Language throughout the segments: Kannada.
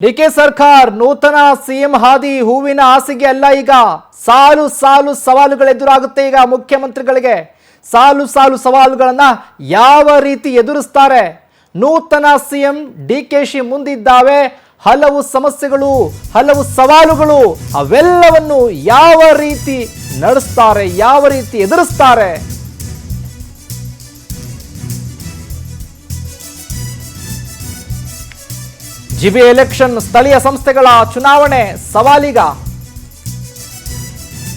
ಡಿಕೆ ಸರ್ಕಾರ್ ನೂತನ ಸಿಎಂ ಹಾದಿ ಹೂವಿನ ಹಾಸಿಗೆ ಅಲ್ಲ. ಈಗ ಸಾಲು ಸಾಲು ಸವಾಲುಗಳು ಎದುರಾಗುತ್ತೆ. ಈಗ ಮುಖ್ಯಮಂತ್ರಿಗಳಿಗೆ ಸಾಲು ಸಾಲು ಸವಾಲುಗಳನ್ನ ಯಾವ ರೀತಿ ಎದುರಿಸ್ತಾರೆ? ನೂತನ ಸಿಎಂ ಡಿಕೆಶಿ ಮುಂದಿದ್ದಾವೆ ಹಲವು ಸಮಸ್ಯೆಗಳು, ಹಲವು ಸವಾಲುಗಳು. ಅವೆಲ್ಲವನ್ನು ಯಾವ ರೀತಿ ನಡೆಸ್ತಾರೆ, ಯಾವ ರೀತಿ ಎದುರಿಸ್ತಾರೆ? ಜಿಬಿ ಎಲೆಕ್ಷನ್, ಸ್ಥಳೀಯ ಸಂಸ್ಥೆಗಳ ಚುನಾವಣೆ ಸವಾಲಿಗ.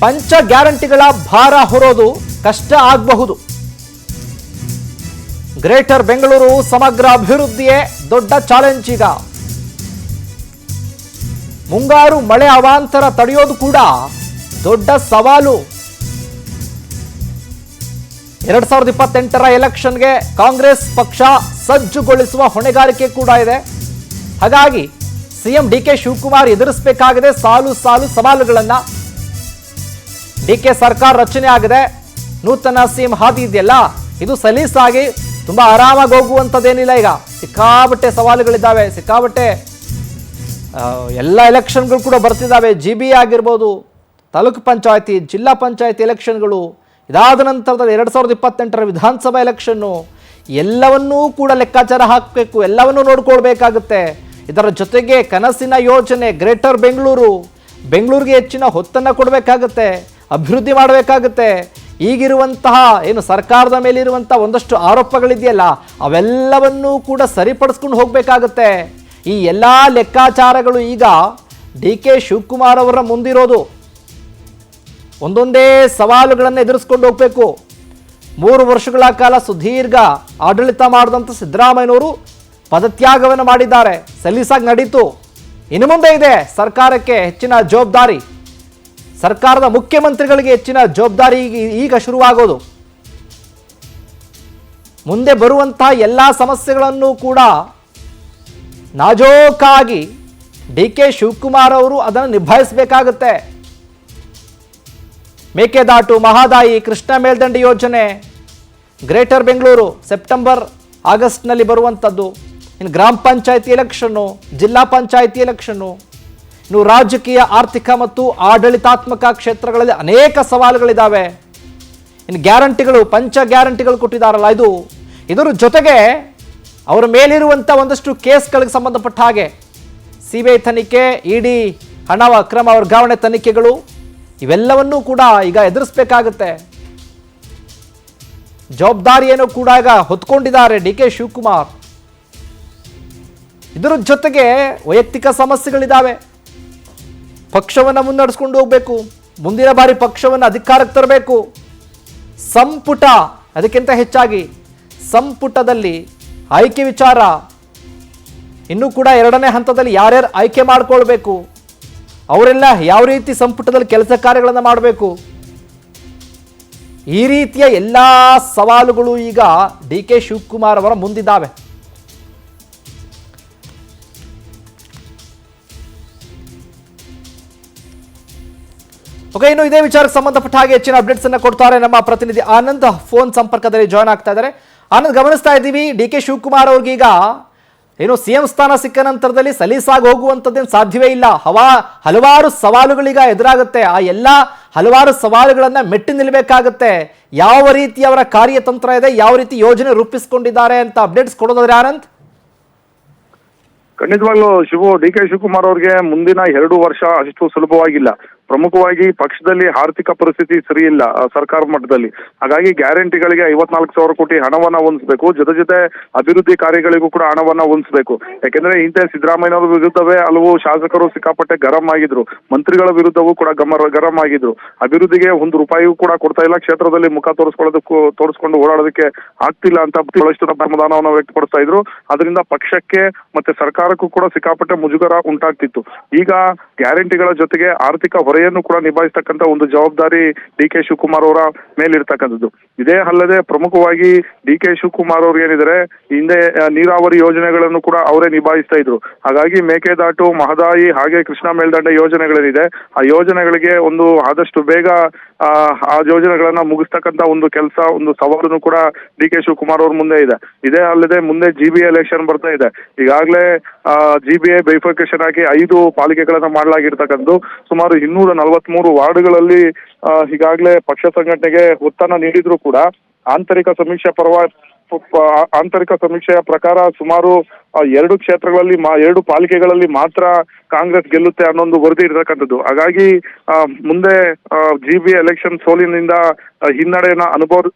ಪಂಚ ಗ್ಯಾರಂಟಿಗಳ ಭಾರ ಹೊರೋದು ಕಷ್ಟ ಆಗಬಹುದು. ಗ್ರೇಟರ್ ಬೆಂಗಳೂರು ಸಮಗ್ರ ಅಭಿವೃದ್ಧಿಯೇ ದೊಡ್ಡ ಚಾಲೆಂಜ್. ಈಗ ಮುಂಗಾರು ಮಳೆ ಅವಾಂತರ ತಡೆಯೋದು ಕೂಡ ದೊಡ್ಡ ಸವಾಲು. 2028ರ ಎಲೆಕ್ಷನ್ಗೆ ಕಾಂಗ್ರೆಸ್ ಪಕ್ಷ ಸಜ್ಜುಗೊಳಿಸುವ ಹೊಣೆಗಾರಿಕೆ ಕೂಡ ಇದೆ. ಹಾಗಾಗಿ ಸಿಎಂ ಡಿಕೆ ಶಿವಕುಮಾರ್ ಎದುರಿಸಬೇಕಾಗಿದೆ ಸಾಲು ಸಾಲು ಸವಾಲುಗಳನ್ನ. ಡಿಕೆ ಸರ್ಕಾರ ರಚನೆ ಆಗಿದೆ, ನೂತನ ಸಿಎಂ ಹಾದಿ ಇದೆಯಲ್ಲ, ಇದು ಸಲೀಸಾಗಿ ತುಂಬಾ ಆರಾಮಾಗಿ ಹೋಗುವಂಥದ್ದೇನಿಲ್ಲ. ಈಗ ಸಿಕ್ಕಾಬಟ್ಟೆ ಸವಾಲುಗಳಿದ್ದಾವೆ, ಸಿಕ್ಕಾಬಟ್ಟೆ ಎಲ್ಲ ಎಲೆಕ್ಷನ್ಗಳು ಕೂಡ ಬರ್ತಿದ್ದಾವೆ. GB ಆಗಿರ್ಬೋದು, ತಾಲೂಕು ಪಂಚಾಯತಿ, ಜಿಲ್ಲಾ ಪಂಚಾಯತಿ ಎಲೆಕ್ಷನ್ಗಳು, ಇದಾದ ನಂತರದಲ್ಲಿ 2028ರ ವಿಧಾನಸಭಾ ಎಲೆಕ್ಷನ್ನು, ಎಲ್ಲವನ್ನೂ ಕೂಡ ಲೆಕ್ಕಾಚಾರ ಹಾಕಬೇಕು, ಎಲ್ಲವನ್ನೂ ನೋಡ್ಕೊಳ್ಬೇಕಾಗುತ್ತೆ. ಇದರ ಜೊತೆಗೆ ಕನಸಿನ ಯೋಜನೆ ಗ್ರೇಟರ್ ಬೆಂಗಳೂರಿಗೆ ಹೆಚ್ಚಿನ ಹೊತ್ತನ್ನು ಕೊಡಬೇಕಾಗುತ್ತೆ, ಅಭಿವೃದ್ಧಿ ಮಾಡಬೇಕಾಗುತ್ತೆ. ಈಗಿರುವಂತಹ ಏನು ಸರ್ಕಾರದ ಮೇಲಿರುವಂತಹ ಒಂದಷ್ಟು ಆರೋಪಗಳಿದೆಯಲ್ಲ, ಅವೆಲ್ಲವನ್ನೂ ಕೂಡ ಸರಿಪಡಿಸ್ಕೊಂಡು ಹೋಗಬೇಕಾಗುತ್ತೆ. ಈ ಎಲ್ಲ ಲೆಕ್ಕಾಚಾರಗಳು ಈಗ ಡಿಕೆ ಶಿವಕುಮಾರ್ ಅವರ ಮುಂದಿರೋದು. ಒಂದೊಂದೇ ಸವಾಲುಗಳನ್ನು ಎದುರಿಸ್ಕೊಂಡು ಹೋಗಬೇಕು. 3 ವರ್ಷಗಳ ಕಾಲ ಸುದೀರ್ಘ ಆಡಳಿತ ಮಾಡಿದಂಥ ಸಿದ್ದರಾಮಯ್ಯನವರು ಪದತ್ಯಾಗವನ್ನು ಮಾಡಿದ್ದಾರೆ, ಸಲೀಸಾಗಿ ನಡೀತು. ಇನ್ನು ಮುಂದೆ ಇದೆ ಸರ್ಕಾರಕ್ಕೆ ಹೆಚ್ಚಿನ ಜವಾಬ್ದಾರಿ, ಸರ್ಕಾರದ ಮುಖ್ಯಮಂತ್ರಿಗಳಿಗೆ ಹೆಚ್ಚಿನ ಜವಾಬ್ದಾರಿ ಈಗ ಶುರುವಾಗೋದು. ಮುಂದೆ ಬರುವಂತಹ ಎಲ್ಲ ಸಮಸ್ಯೆಗಳನ್ನು ಕೂಡ ನಾಜೂಕಾಗಿ ಡಿಕೆ ಶಿವಕುಮಾರ್ ಅವರು ಅದನ್ನು ನಿಭಾಯಿಸಬೇಕಾಗುತ್ತೆ. ಮೇಕೆದಾಟು, ಮಹದಾಯಿ, ಕೃಷ್ಣ ಮೇಲ್ದಂಡೆ ಯೋಜನೆ, ಗ್ರೇಟರ್ ಬೆಂಗಳೂರು ಸೆಪ್ಟೆಂಬರ್ ಆಗಸ್ಟ್ನಲ್ಲಿ ಬರುವಂಥದ್ದು. ಇನ್ನು ಗ್ರಾಮ ಪಂಚಾಯತಿ ಎಲೆಕ್ಷನ್ನು, ಜಿಲ್ಲಾ ಪಂಚಾಯತಿ ಎಲೆಕ್ಷನ್ನು, ಇನ್ನು ರಾಜಕೀಯ, ಆರ್ಥಿಕ ಮತ್ತು ಆಡಳಿತಾತ್ಮಕ ಕ್ಷೇತ್ರಗಳಲ್ಲಿ ಅನೇಕ ಸವಾಲುಗಳಿದ್ದಾವೆ. ಇನ್ನು ಗ್ಯಾರಂಟಿಗಳು, ಪಂಚ ಗ್ಯಾರಂಟಿಗಳು ಕೊಟ್ಟಿದ್ದಾರಲ್ಲ, ಇದರ ಜೊತೆಗೆ ಅವರ ಮೇಲಿರುವಂಥ ಒಂದಷ್ಟು ಕೇಸ್ಗಳಿಗೆ ಸಂಬಂಧಪಟ್ಟ ಹಾಗೆ CBI ತನಿಖೆ, ED ಹಣ ಅಕ್ರಮ ವರ್ಗಾವಣೆ ತನಿಖೆಗಳು, ಇವೆಲ್ಲವನ್ನೂ ಕೂಡ ಈಗ ಎದುರಿಸಬೇಕಾಗುತ್ತೆ. ಜವಾಬ್ದಾರಿಯನ್ನು ಕೂಡ ಈಗ ಹೊತ್ಕೊಂಡಿದ್ದಾರೆ ಡಿಕೆ ಶಿವಕುಮಾರ್. ಇದರ ಜೊತೆಗೆ ವೈಯಕ್ತಿಕ ಸಮಸ್ಯೆಗಳಿದ್ದಾವೆ. ಪಕ್ಷವನ್ನು ಮುನ್ನಡೆಸ್ಕೊಂಡು ಹೋಗಬೇಕು, ಮುಂದಿನ ಬಾರಿ ಪಕ್ಷವನ್ನು ಅಧಿಕಾರಕ್ಕೆ ತರಬೇಕು. ಸಂಪುಟ, ಅದಕ್ಕಿಂತ ಹೆಚ್ಚಾಗಿ ಸಂಪುಟದಲ್ಲಿ ಆಯ್ಕೆ ವಿಚಾರ, ಇನ್ನೂ ಕೂಡ 2ನೇ ಹಂತದಲ್ಲಿ ಯಾರ್ಯಾರು ಆಯ್ಕೆ ಮಾಡಿಕೊಳ್ಬೇಕು, ಅವರೆಲ್ಲ ಯಾವ ರೀತಿ ಸಂಪುಟದಲ್ಲಿ ಕೆಲಸ ಕಾರ್ಯಗಳನ್ನು ಮಾಡಬೇಕು, ಈ ರೀತಿಯ ಎಲ್ಲ ಸವಾಲುಗಳು ಈಗ ಡಿಕೆ ಶಿವಕುಮಾರ್ ಅವರ ಮುಂದಿದ್ದಾವೆ. ಓಕೆ, ಇನ್ನು ಇದೇ ವಿಚಾರಕ್ಕೆ ಸಂಬಂಧಪಟ್ಟ ಹಾಗೆ ಹೆಚ್ಚಿನ ಅಪ್ಡೇಟ್ಸ್ ಅನ್ನ ಕೊಡ್ತಾರೆ ನಮ್ಮ ಪ್ರತಿನಿಧಿ ಆನಂದ್. ಫೋನ್ ಸಂಪರ್ಕದಲ್ಲಿ ಜಾಯ್ನ್ ಆಗ್ತಾ ಇದ್ದಾರೆ. ಆನಂದ್, ಗಮನಿಸ್ತಾ ಇದ್ದೀವಿ ಡಿಕೆ ಶಿವಕುಮಾರ್ ಅವ್ರಿಗೀಗ ಏನು ಸಿಎಂ ಸ್ಥಾನ ಸಿಕ್ಕ ನಂತರದಲ್ಲಿ ಸಲೀಸಾಗಿ ಹೋಗುವಂಥದ್ದೇನು ಸಾಧ್ಯವೇ ಇಲ್ಲ. ಹಲವಾರು ಸವಾಲುಗಳೀಗ ಎದುರಾಗುತ್ತೆ. ಆ ಎಲ್ಲ ಹಲವಾರು ಸವಾಲುಗಳನ್ನ ಮೆಟ್ಟಿ ನಿಲ್ಲಬೇಕಾಗುತ್ತೆ. ಯಾವ ರೀತಿ ಅವರ ಕಾರ್ಯತಂತ್ರ ಇದೆ, ಯಾವ ರೀತಿ ಯೋಜನೆ ರೂಪಿಸಿಕೊಂಡಿದ್ದಾರೆ ಅಂತ ಅಪ್ಡೇಟ್ಸ್ ಕೊಡೋದಾದ್ರೆ ಆನಂದ್. ಖಂಡಿತವಾಗ್ಲೂ ಡಿಕೆ ಶಿವಕುಮಾರ್ ಅವ್ರಿಗೆ ಮುಂದಿನ 2 ವರ್ಷ ಅಷ್ಟು ಸುಲಭವಾಗಿಲ್ಲ. ಪ್ರಮುಖವಾಗಿ ಪಕ್ಷದಲ್ಲಿ ಆರ್ಥಿಕ ಪರಿಸ್ಥಿತಿ ಸರಿ ಇಲ್ಲ ಸರ್ಕಾರ ಮಟ್ಟದಲ್ಲಿ. ಹಾಗಾಗಿ ಗ್ಯಾರಂಟಿಗಳಿಗೆ 54,000 ಕೋಟಿ ಹಣವನ್ನ ಹೊಂದಿಸಬೇಕು, ಜೊತೆ ಅಭಿವೃದ್ಧಿ ಕಾರ್ಯಗಳಿಗೂ ಕೂಡ ಹಣವನ್ನ ಹೊಂದಿಸಬೇಕು. ಯಾಕೆಂದ್ರೆ ಇಂಥ ಸಿದ್ದರಾಮಯ್ಯನವರ ವಿರುದ್ಧವೇ ಹಲವು ಶಾಸಕರು ಸಿಕ್ಕಾಪಟ್ಟೆ ಗರಂ ಆಗಿದ್ರು, ಮಂತ್ರಿಗಳ ವಿರುದ್ಧವೂ ಕೂಡ ಗರಂ ಆಗಿದ್ರು. ಅಭಿವೃದ್ಧಿಗೆ 1 ರೂಪಾಯಿಯೂ ಕೂಡ ಕೊಡ್ತಾ ಇಲ್ಲ, ಕ್ಷೇತ್ರದಲ್ಲಿ ಮುಖ ತೋರಿಸ್ಕೊಂಡು ಓಡಾಡೋದಕ್ಕೆ ಆಗ್ತಿಲ್ಲ ಅಂತ ಬಹಳಷ್ಟು ಅಸಮಾಧಾನವನ್ನು ವ್ಯಕ್ತಪಡಿಸ್ತಾ ಇದ್ರು. ಅದರಿಂದ ಪಕ್ಷಕ್ಕೆ ಮತ್ತೆ ಸರ್ಕಾರಕ್ಕೂ ಕೂಡ ಸಿಕ್ಕಾಪಟ್ಟೆ ಮುಜುಗರ ಉಂಟಾಗ್ತಿತ್ತು. ಈಗ ಗ್ಯಾರಂಟಿಗಳ ಜೊತೆಗೆ ಆರ್ಥಿಕ ಹೊರೆಯನ್ನು ಕೂಡ ನಿಭಾಯಿಸ್ತಕ್ಕಂಥ ಒಂದು ಜವಾಬ್ದಾರಿ ಡಿಕೆ ಶಿವಕುಮಾರ್ ಅವರ ಮೇಲಿರ್ತಕ್ಕಂಥದ್ದು. ಇದೇ ಅಲ್ಲದೆ ಪ್ರಮುಖವಾಗಿ ಡಿಕೆ ಶಿವಕುಮಾರ್ ಅವ್ರು ಏನಿದ್ದಾರೆ, ಹಿಂದೆ ನೀರಾವರಿ ಯೋಜನೆಗಳನ್ನು ಕೂಡ ಅವರೇ ನಿಭಾಯಿಸ್ತಾ ಇದ್ರು. ಹಾಗಾಗಿ ಮೇಕೆದಾಟು, ಮಹದಾಯಿ ಹಾಗೆ ಕೃಷ್ಣ ಮೇಲ್ದಂಡೆ ಯೋಜನೆಗಳೇನಿದೆ, ಆ ಯೋಜನೆಗಳಿಗೆ ಆದಷ್ಟು ಬೇಗ ಆ ಯೋಜನೆಗಳನ್ನ ಮುಗಿಸ್ತಕ್ಕಂಥ ಒಂದು ಕೆಲಸ, ಒಂದು ಸವಾಲನ್ನು ಕೂಡ ಡಿಕೆ ಶಿವಕುಮಾರ್ ಅವ್ರ ಮುಂದೆ ಇದೆ. ಇದೇ ಅಲ್ಲದೆ ಮುಂದೆ GB ಎಲೆಕ್ಷನ್ ಬರ್ತಾ ಇದೆ. ಈಗಾಗಲೇ GBA ಬೈಫರ್ಕೇಶನ್ ಆಗಿ 5 ಪಾಲಿಕೆಗಳನ್ನ ಮಾಡಲಾಗಿರ್ತಕ್ಕಂಥದ್ದು. ಸುಮಾರು 243 ವಾರ್ಡ್ಗಳಲ್ಲಿ ಈಗಾಗಲೇ ಪಕ್ಷ ಸಂಘಟನೆಗೆ ಒತ್ತನ್ನು ನೀಡಿದ್ರು ಕೂಡ ಆಂತರಿಕ ಸಮೀಕ್ಷೆಯ ಪ್ರಕಾರ ಸುಮಾರು 2 ಕ್ಷೇತ್ರಗಳಲ್ಲಿ 2 ಪಾಲಿಕೆಗಳಲ್ಲಿ ಮಾತ್ರ ಕಾಂಗ್ರೆಸ್ ಗೆಲ್ಲುತ್ತೆ ಅನ್ನೋ ಒಂದು ವರದಿ ಇರತಕ್ಕಂಥದ್ದು. ಹಾಗಾಗಿ ಮುಂದೆ GBA ಎಲೆಕ್ಷನ್ ಸೋಲಿನಿಂದ ಹಿನ್ನಡೆಯನ್ನ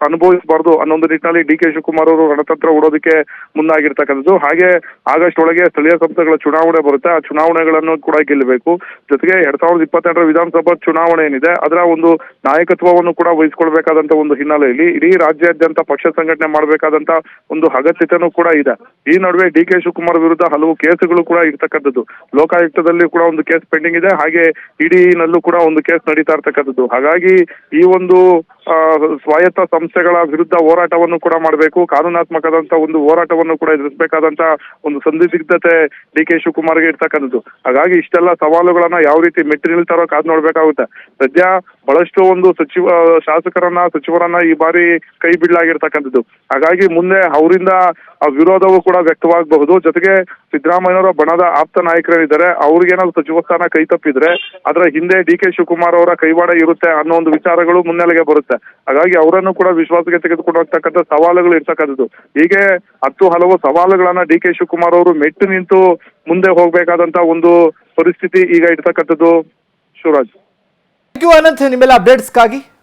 ಅನುಭವಿಸಬಾರ್ದು ಅನ್ನೊಂದು ನಿಟ್ಟಿನಲ್ಲಿ DK ಶಿವಕುಮಾರ್ ಅವರು ರಣತಂತ್ರ ಹೂಡೋದಕ್ಕೆ ಮುಂದಾಗಿರ್ತಕ್ಕಂಥದ್ದು. ಹಾಗೆ ಆಗಸ್ಟ್ ಒಳಗೆ ಸ್ಥಳೀಯ ಸಂಸ್ಥೆಗಳ ಚುನಾವಣೆ ಬರುತ್ತೆ, ಆ ಚುನಾವಣೆಗಳನ್ನು ಕೂಡ ಗೆಲ್ಲಬೇಕು. ಜೊತೆಗೆ 2022 ವಿಧಾನಸಭಾ ಚುನಾವಣೆ ಏನಿದೆ ಅದರ ಒಂದು ನಾಯಕತ್ವವನ್ನು ಕೂಡ ವಹಿಸಿಕೊಳ್ಬೇಕಾದಂತ ಒಂದು ಹಿನ್ನೆಲೆಯಲ್ಲಿ ಇಡೀ ರಾಜ್ಯಾದ್ಯಂತ ಪಕ್ಷ ಸಂಘಟನೆ ಮಾಡಬೇಕಾದಂತ ಒಂದು ಅಗತ್ಯತೆನೂ ಕೂಡ ಇದೆ. ಈ ನಡುವೆ DK ಶಿವಕುಮಾರ್ ವಿರುದ್ಧ ಹಲವು ಕೇಸುಗಳು ಕೂಡ ಇರ್ತಕ್ಕಂಥದ್ದು. ಲೋಕಾಯುಕ್ತದಲ್ಲಿ ಕೂಡ ಒಂದು ಕೇಸ್ ಪೆಂಡಿಂಗ್ ಇದೆ, ಹಾಗೆ ಇಡಿನಲ್ಲೂ ಕೂಡ ಒಂದು ಕೇಸ್ ನಡೀತಾ ಇರ್ತಕ್ಕಂಥದ್ದು. ಹಾಗಾಗಿ ಈ ಒಂದು ಸ್ವಾಯತ್ತ ಸಂಸ್ಥೆಗಳ ವಿರುದ್ಧ ಹೋರಾಟವನ್ನು ಕೂಡ ಮಾಡಬೇಕು, ಕಾನೂನಾತ್ಮಕದಂತ ಒಂದು ಹೋರಾಟವನ್ನು ಕೂಡ ಎದುರಿಸಬೇಕಾದಂತ ಒಂದು ಸಂದಿಗ್ಧತೆ DK ಶಿವಕುಮಾರ್ಗೆ ಇರ್ತಕ್ಕಂಥದ್ದು. ಹಾಗಾಗಿ ಇಷ್ಟೆಲ್ಲ ಸವಾಲುಗಳನ್ನ ಯಾವ ರೀತಿ ಮೆಟ್ಟಿ ನಿಲ್ತಾರೋ ಕಾದು ನೋಡ್ಬೇಕಾಗುತ್ತೆ. ಸದ್ಯ ಬಹಳಷ್ಟು ಒಂದು ಸಚಿವರನ್ನ ಈ ಬಾರಿ ಕೈ ಬಿಡಲಾಗಿರ್ತಕ್ಕಂಥದ್ದು. ಹಾಗಾಗಿ ಮುಂದೆ ಅವರಿಂದ ವಿರೋಧವೂ ಕೂಡ ವ್ಯಕ್ತವಾಗಬಹುದು. ಜೊತೆಗೆ ಸಿದ್ದರಾಮಯ್ಯನವರ ಬಣದ ಆಪ್ತ ನಾಯಕರೇನಿದ್ದಾರೆ ಅವ್ರಿಗೇನಾದ್ರು ಸಚಿವ ಸ್ಥಾನ ಕೈ ತಪ್ಪಿದ್ರೆ ಅದರ ಹಿಂದೆ DK ಶಿವಕುಮಾರ್ ಅವರ ಕೈವಾಡ ಇರುತ್ತೆ ಅನ್ನೋ ಒಂದು ವಿಚಾರಗಳು ಮುನ್ನೆಲೆಗೆ ಬರುತ್ತೆ. ಹಾಗಾಗಿ ಅವರನ್ನು ಕೂಡ ವಿಶ್ವಾಸಕ್ಕೆ ತೆಗೆದುಕೊಂಡು ಹೋಗ್ತಕ್ಕಂಥ ಸವಾಲುಗಳು ಇರ್ತಕ್ಕಂಥದ್ದು. ಹೀಗೆ ಹಲವು ಸವಾಲುಗಳನ್ನ DK ಶಿವಕುಮಾರ್ ಅವರು ಮೆಟ್ಟು ನಿಂತು ಮುಂದೆ ಹೋಗ್ಬೇಕಾದಂತ ಒಂದು ಪರಿಸ್ಥಿತಿ ಈಗ ಇರ್ತಕ್ಕಂಥದ್ದು. ಶಿವರಾಜ್, ಥ್ಯಾಂಕ್ ಯು ಅನಂತ್, ನಿಮ್ಮೆಲ್ಲ ಅಪ್ಡೇಟ್ಸ್ಗಾಗಿ.